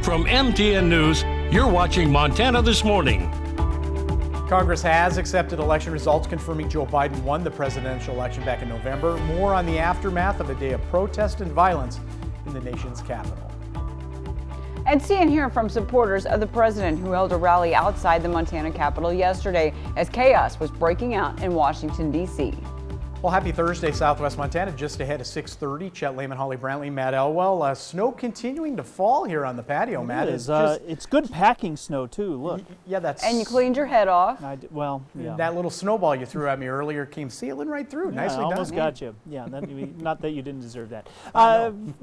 From MTN News, you're watching Montana This Morning. Congress has accepted election results confirming Joe Biden won the presidential election back in November. More on the aftermath of a day of protest and violence in the nation's capital. And see and hear from supporters of the president who held a rally outside the Montana Capitol yesterday as chaos was breaking out in Washington, D.C. Well, happy Thursday, Southwest Montana. Just ahead of 6:30, Chet Lehman, Holly Brantley, Matt Elwell. Snow continuing to fall here on the patio, Matt. It's good packing snow, too. Look. Yeah, that's... And you cleaned your head off. Well, yeah. That little snowball you threw at me earlier came sailing right through. Yeah, Nicely done. Almost got you. Yeah, not that you didn't deserve that.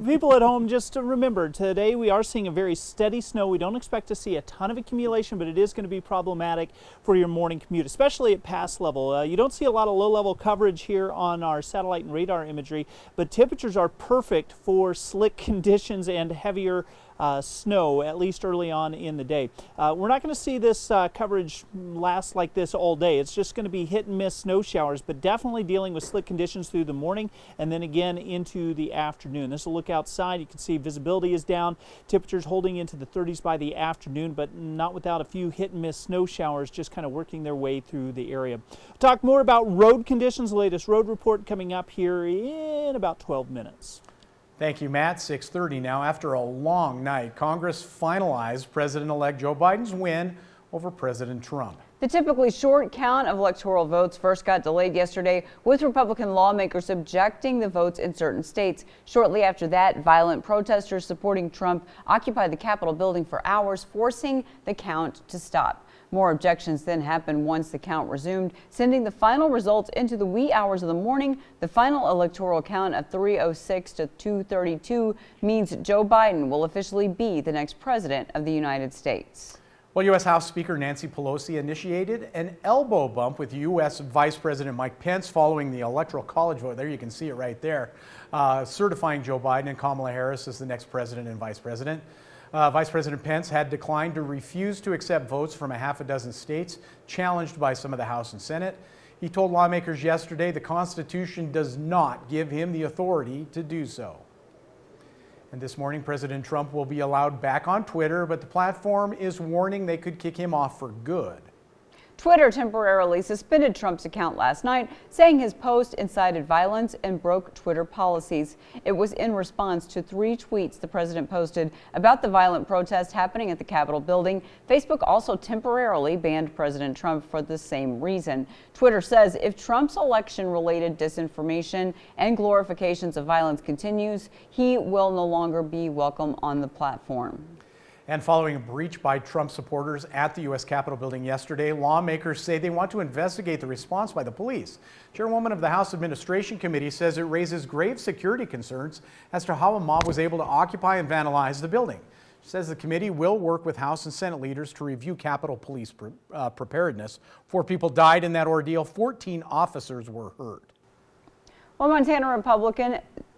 People at home, just to remember, today we are seeing a very steady snow. We don't expect to see a ton of accumulation, but it is going to be problematic for your morning commute, especially at pass level. You don't see a lot of low-level coverage here on our satellite and radar imagery, but temperatures are perfect for slick conditions and heavier snow, at least early on in the day. We're not going to see this coverage last like this all day. It's just going to be hit and miss snow showers, but definitely dealing with slick conditions through the morning and then again into the afternoon. This will look outside. You can see visibility is down. Temperatures holding into the 30s by the afternoon, but not without a few hit and miss snow showers just kind of working their way through the area. We'll talk more about road conditions, the latest road report coming up here in about 12 minutes. Thank you, Matt. 6:30 now. After a long night, Congress finalized President-elect Joe Biden's win over President Trump. The typically short count of electoral votes first got delayed yesterday, with Republican lawmakers objecting the votes in certain states. Shortly after that, violent protesters supporting Trump occupied the Capitol building for hours, forcing the count to stop. More objections then happened once the count resumed, sending the final results into the wee hours of the morning. The final electoral count of 306 to 232 means Joe Biden will officially be the next president of the United States. Well, U.S. House Speaker Nancy Pelosi initiated an elbow bump with U.S. Vice President Mike Pence following the Electoral College vote. There you can see it right there, certifying Joe Biden and Kamala Harris as the next president and vice president. Vice President Pence had declined to refuse to accept votes from a half a dozen states challenged by some of the House and Senate. He told lawmakers yesterday the Constitution does not give him the authority to do so. And this morning, President Trump will be allowed back on Twitter, but the platform is warning they could kick him off for good. Twitter temporarily suspended Trump's account last night, saying his post incited violence and broke Twitter policies. It was in response to 3 tweets the president posted about the violent protest happening at the Capitol building. Facebook also temporarily banned President Trump for the same reason. Twitter says if Trump's election-related disinformation and glorifications of violence continues, he will no longer be welcome on the platform. And following a breach by Trump supporters at the U.S. Capitol building yesterday, lawmakers say they want to investigate the response by the police. Chairwoman of the House Administration Committee says it raises grave security concerns as to how a mob was able to occupy and vandalize the building. She says the committee will work with House and Senate leaders to review Capitol Police preparedness. 4 people died in that ordeal. 14 officers were hurt. Well, Montana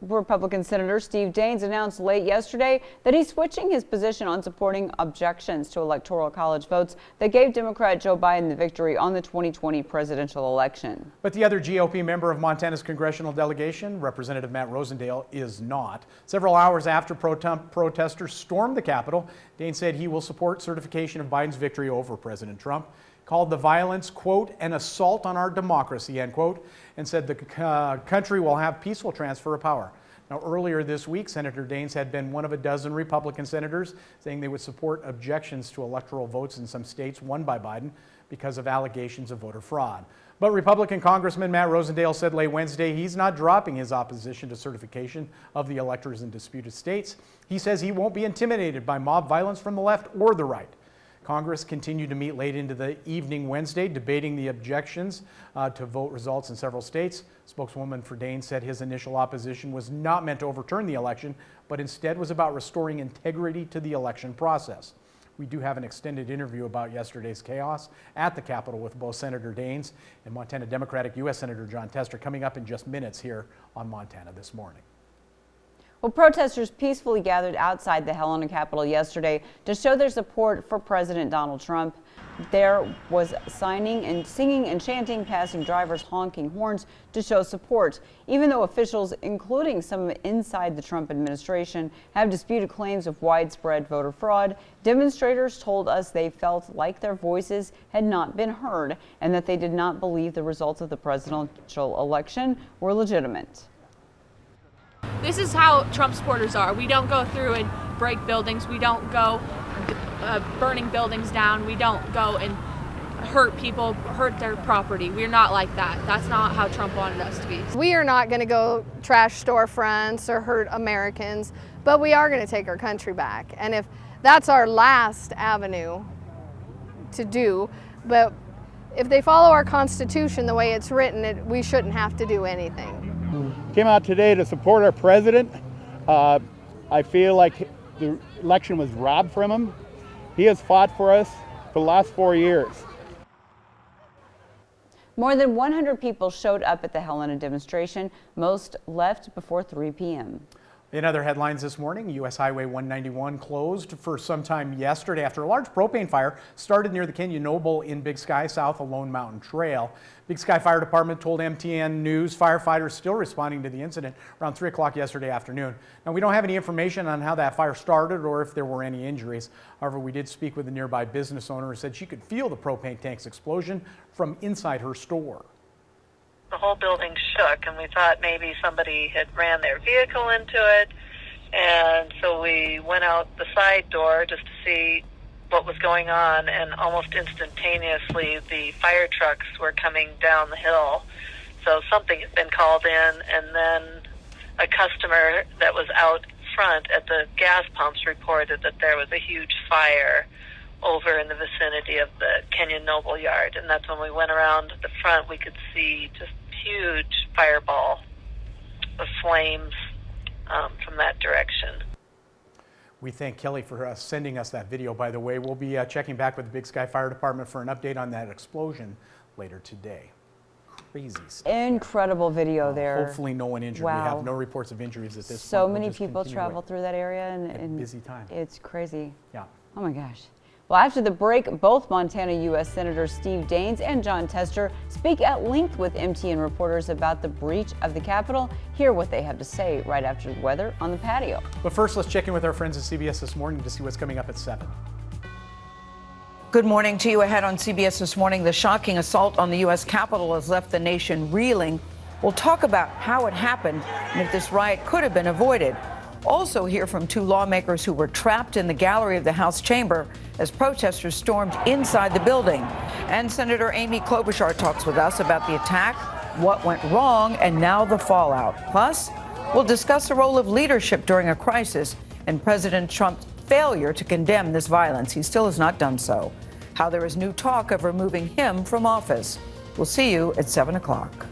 Republican Senator Steve Daines announced late yesterday that he's switching his position on supporting objections to Electoral College votes that gave Democrat Joe Biden the victory on the 2020 presidential election. But the other GOP member of Montana's congressional delegation, Representative Matt Rosendale, is not. Several hours after protesters stormed the Capitol, Daines said he will support certification of Biden's victory over President Trump. Called the violence, quote, an assault on our democracy, end quote, and said the country will have peaceful transfer of power. Now, earlier this week, Senator Daines had been one of a dozen Republican senators saying they would support objections to electoral votes in some states won by Biden because of allegations of voter fraud. But Republican Congressman Matt Rosendale said late Wednesday he's not dropping his opposition to certification of the electors in disputed states. He says he won't be intimidated by mob violence from the left or the right. Congress continued to meet late into the evening Wednesday, debating the objections to vote results in several states. Spokeswoman for Daines said his initial opposition was not meant to overturn the election, but instead was about restoring integrity to the election process. We do have an extended interview about yesterday's chaos at the Capitol with both Senator Daines and Montana Democratic U.S. Senator Jon Tester coming up in just minutes here on Montana This Morning. Well, protesters peacefully gathered outside the Helena Capitol yesterday to show their support for President Donald Trump. There was signing and singing and chanting, passing drivers honking horns to show support. Even though officials, including some inside the Trump administration, have disputed claims of widespread voter fraud, demonstrators told us they felt like their voices had not been heard and that they did not believe the results of the presidential election were legitimate. This is how Trump supporters are. We don't go through and break buildings. We don't go burning buildings down. We don't go and hurt people, hurt their property. We're not like that. That's not how Trump wanted us to be. We are not going to go trash storefronts or hurt Americans, but we are going to take our country back. And if that's our last avenue to do, but if they follow our Constitution the way it's written, we shouldn't have to do anything. Came out today to support our president. I feel like the election was robbed from him. He has fought for us for the last 4 years. More than 100 people showed up at the Helena demonstration. Most left before 3 p.m. In other headlines this morning, U.S. Highway 191 closed for some time yesterday after a large propane fire started near the Canyon Noble in Big Sky south of Lone Mountain Trail. Big Sky Fire Department told MTN News firefighters still responding to the incident around 3 o'clock yesterday afternoon. Now, we don't have any information on how that fire started or if there were any injuries. However, we did speak with a nearby business owner who said she could feel the propane tank's explosion from inside her store. The whole building shook, and we thought maybe somebody had ran their vehicle into it, and so we went out the side door just to see what was going on, and almost instantaneously the fire trucks were coming down the hill. So something had been called in, and then a customer that was out front at the gas pumps reported that there was a huge fire over in the vicinity of the Canyon Noble yard, and that's when we went around the front. We could see just huge fireball of flames from that direction. We thank Kelly for sending us that video, by the way. We'll be checking back with the Big Sky Fire Department for an update on that explosion later today. Crazy stuff. Incredible video there. Hopefully no one injured. Wow. We have no reports of injuries at this point. So many people travel through that area, and busy time. It's crazy. Yeah. Oh my gosh. Well, after the break, both Montana U.S. Senators Steve Daines and Jon Tester speak at length with MTN reporters about the breach of the Capitol. Hear what they have to say right after the weather on the patio. But first, let's check in with our friends at CBS This Morning to see what's coming up at 7. Good morning to you. Ahead on CBS This Morning, the shocking assault on the U.S. Capitol has left the nation reeling. We'll talk about how it happened and if this riot could have been avoided. Also hear from 2 lawmakers who were trapped in the gallery of the House chamber as protesters stormed inside the building. And Senator Amy Klobuchar talks with us about the attack, what went wrong, and now the fallout. Plus, we'll discuss the role of leadership during a crisis and President Trump's failure to condemn this violence. He still has not done so. How there is new talk of removing him from office. We'll see you at 7 o'clock.